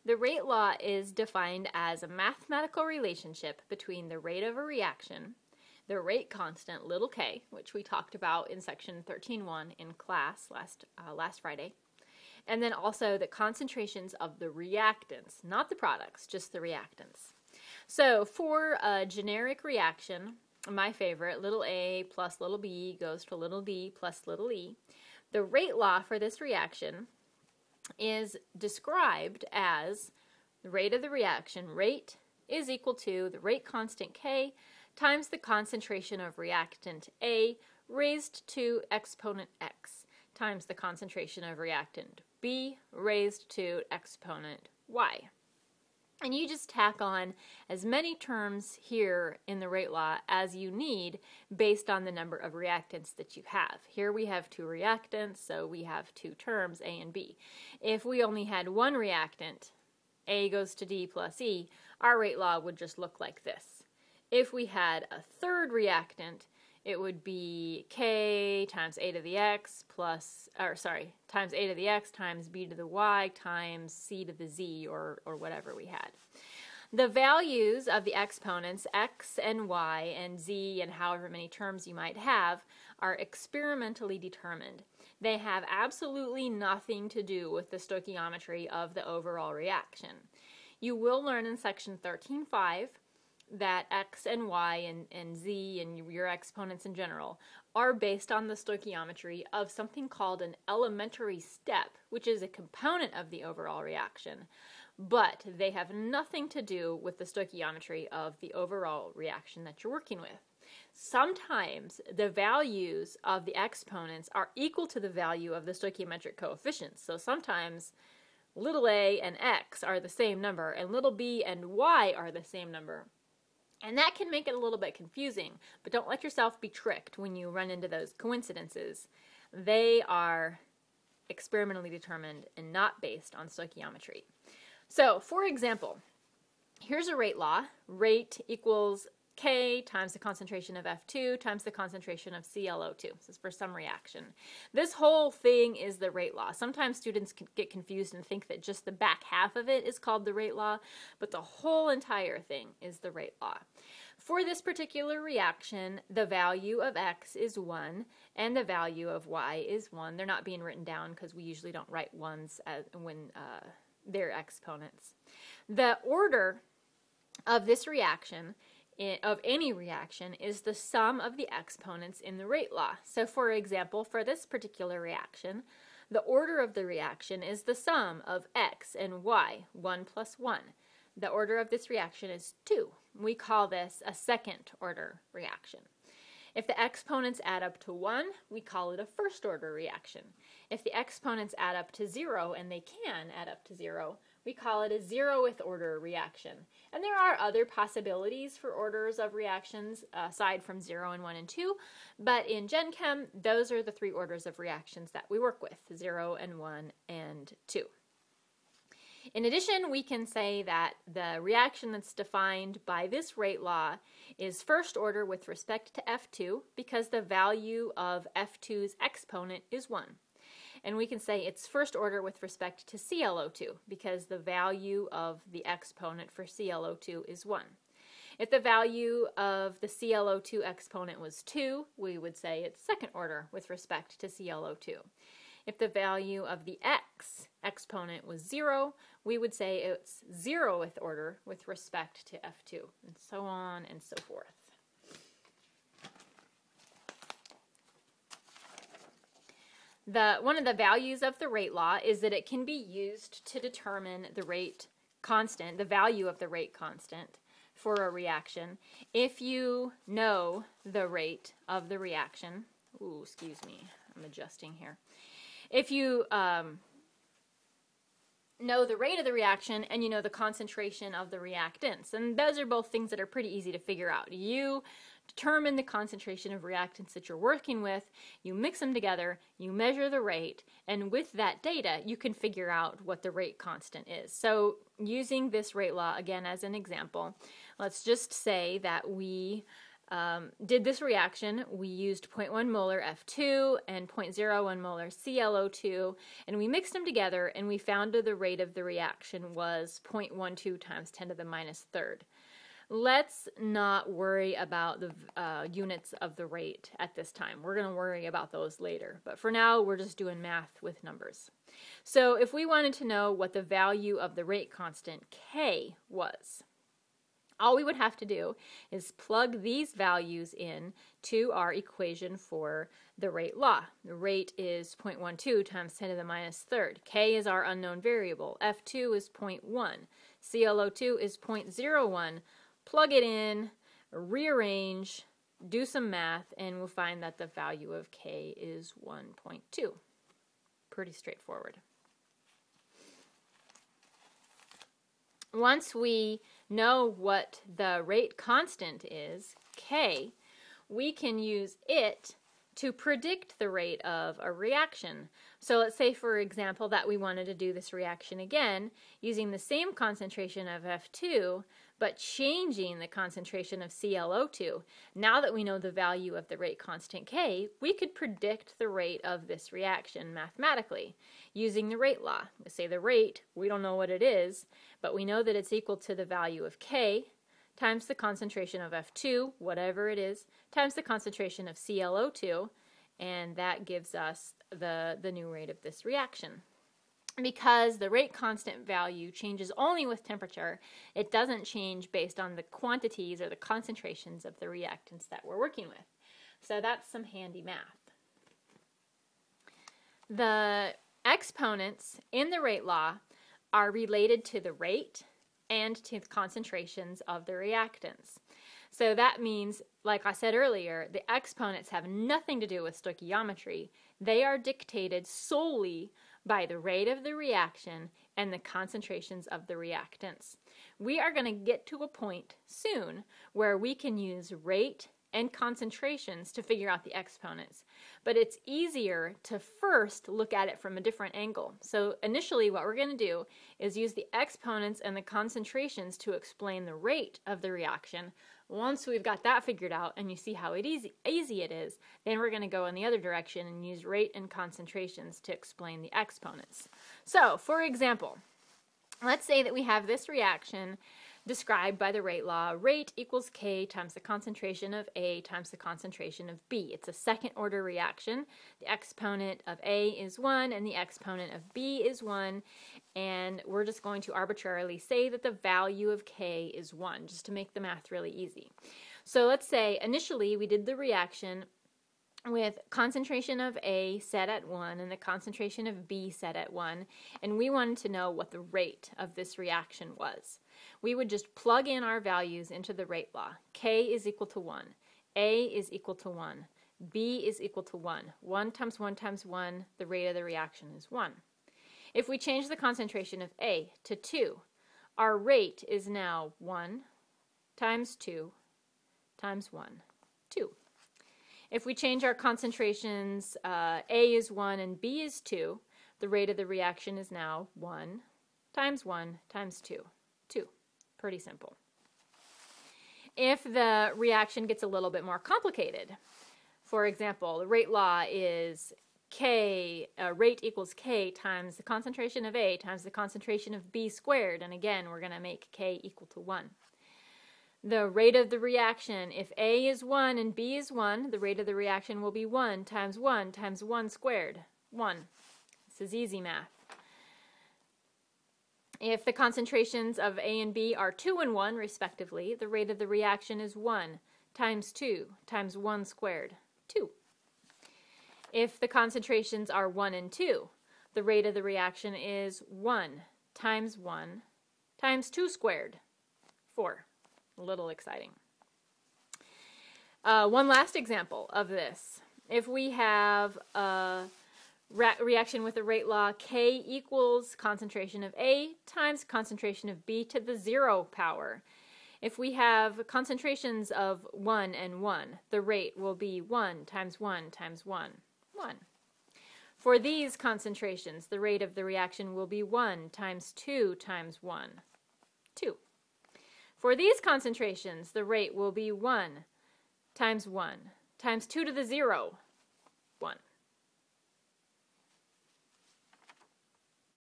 The rate law is defined as a mathematical relationship between the rate of a reaction, the rate constant, little k, which we talked about in section 13.1 in class last Friday, and then also the concentrations of the reactants, not the products, just the reactants. So for a generic reaction, my favorite, little a plus little b goes to little d plus little e, the rate law for this reaction is described as the rate of the reaction, rate is equal to the rate constant k times the concentration of reactant A raised to exponent x times the concentration of reactant B raised to exponent y. And you just tack on as many terms here in the rate law as you need based on the number of reactants that you have. Here we have 2 reactants, so we have 2 terms, A and B. If we only had 1 reactant, A goes to D plus E, our rate law would just look like this. If we had a 3rd reactant, it would be K times A to the X times A to the X times B to the Y times C to the Z or whatever we had. The values of the exponents, X and Y and Z and however many terms you might have, are experimentally determined. They have absolutely nothing to do with the stoichiometry of the overall reaction. You will learn in section 13.5 that X and Y and Z and your exponents in general are based on the stoichiometry of something called an elementary step, which is a component of the overall reaction, but they have nothing to do with the stoichiometry of the overall reaction that you're working with. Sometimes the values of the exponents are equal to the value of the stoichiometric coefficients, so sometimes little a and x are the same number and little b and y are the same number. And that can make it a little bit confusing, but don't let yourself be tricked when you run into those coincidences. They are experimentally determined and not based on stoichiometry. So, for example, here's a rate law. Rate equals K times the concentration of F2 times the concentration of ClO2. This is for some reaction. This whole thing is the rate law. Sometimes students get confused and think that just the back half of it is called the rate law, but the whole entire thing is the rate law. For this particular reaction, the value of X is 1 and the value of Y is 1. They're not being written down because we usually don't write ones when they're exponents. The order of this reaction of any reaction is the sum of the exponents in the rate law. So for example, for this particular reaction, the order of the reaction is the sum of x and y, 1 plus 1. The order of this reaction is 2. We call this a second order reaction. If the exponents add up to 1, we call it a first order reaction. If the exponents add up to 0, and they can add up to 0, we call it a 0th order reaction. And there are other possibilities for orders of reactions aside from 0 and 1 and 2, but in Gen Chem, those are the 3 orders of reactions that we work with, 0 and 1 and 2. In addition, we can say that the reaction that's defined by this rate law is first order with respect to F2 because the value of F2's exponent is 1. And we can say it's first order with respect to ClO2 because the value of the exponent for ClO2 is 1. If the value of the ClO2 exponent was 2, we would say it's second order with respect to ClO2. If the value of the X exponent was 0, we would say it's 0th order with respect to F2, and so on and so forth. One of the values of the rate law is that it can be used to determine the rate constant, the value of the rate constant for a reaction. If you know the rate of the reaction, excuse me, I'm adjusting here. If you know the rate of the reaction and you know the concentration of the reactants, and those are both things that are pretty easy to figure out. You determine the concentration of reactants that you're working with, you mix them together, you measure the rate, and with that data you can figure out what the rate constant is. So using this rate law again as an example, let's just say that we did this reaction, we used 0.1 molar F2 and 0.01 molar ClO2, and we mixed them together, and we found that the rate of the reaction was 0.12 times 10 to the minus third. Let's not worry about the units of the rate at this time. We're going to worry about those later, but for now, we're just doing math with numbers. So if we wanted to know what the value of the rate constant K was, all we would have to do is plug these values in to our equation for the rate law. The rate is 0.12 times 10 to the minus third. K is our unknown variable. F2 is 0.1. ClO2 is 0.01. Plug it in, rearrange, do some math, and we'll find that the value of K is 1.2. Pretty straightforward. Once we know what the rate constant is, K, we can use it to predict the rate of a reaction. So let's say, for example, that we wanted to do this reaction again using the same concentration of F2, but changing the concentration of ClO2. Now that we know the value of the rate constant K, we could predict the rate of this reaction mathematically using the rate law. We say the rate, we don't know what it is, but we know that it's equal to the value of K times the concentration of F2, whatever it is, times the concentration of ClO2, and that gives us the new rate of this reaction. Because the rate constant value changes only with temperature, it doesn't change based on the quantities or the concentrations of the reactants that we're working with. So that's some handy math. The exponents in the rate law are related to the rate and to the concentrations of the reactants. So that means, like I said earlier, the exponents have nothing to do with stoichiometry. They are dictated solely by the rate of the reaction and the concentrations of the reactants. We are going to get to a point soon where we can use rate and concentrations to figure out the exponents. But it's easier to first look at it from a different angle. So initially what we're going to do is use the exponents and the concentrations to explain the rate of the reaction. Once we've got that figured out and you see how easy it is, then we're going to go in the other direction and use rate and concentrations to explain the exponents. So, for example, let's say that we have this reaction described by the rate law. Rate equals K times the concentration of A times the concentration of B. It's a second order reaction. The exponent of A is 1 and the exponent of B is 1. And we're just going to arbitrarily say that the value of K is 1, just to make the math really easy. So let's say initially we did the reaction with concentration of A set at 1 and the concentration of B set at 1, and we wanted to know what the rate of this reaction was. We would just plug in our values into the rate law. K is equal to 1, A is equal to 1, B is equal to 1. 1 times 1 times 1, the rate of the reaction is 1. If we change the concentration of A to 2, our rate is now 1 times 2 times 1, 2. If we change our concentrations, A is 1 and B is 2, the rate of the reaction is now 1 times 2, 2. Pretty simple. If the reaction gets a little bit more complicated, for example, the rate law is K, rate equals K times the concentration of A times the concentration of B squared, and again, we're going to make K equal to 1. The rate of the reaction, if A is 1 and B is 1, the rate of the reaction will be 1 times 1 squared, 1. This is easy math. If the concentrations of A and B are 2 and 1, respectively, the rate of the reaction is 1 times 2 times 1 squared, 2. If the concentrations are 1 and 2, the rate of the reaction is 1 times 2 squared, 4. A little exciting. One last example of this. If we have a reaction with the rate law, K equals concentration of A times concentration of B to the 0 power. If we have concentrations of 1 and 1, the rate will be 1 times 1 times 1, 1. For these concentrations, the rate of the reaction will be 1 times 2 times 1, 2. For these concentrations, the rate will be 1 times 1 times 2 to the 0, 1.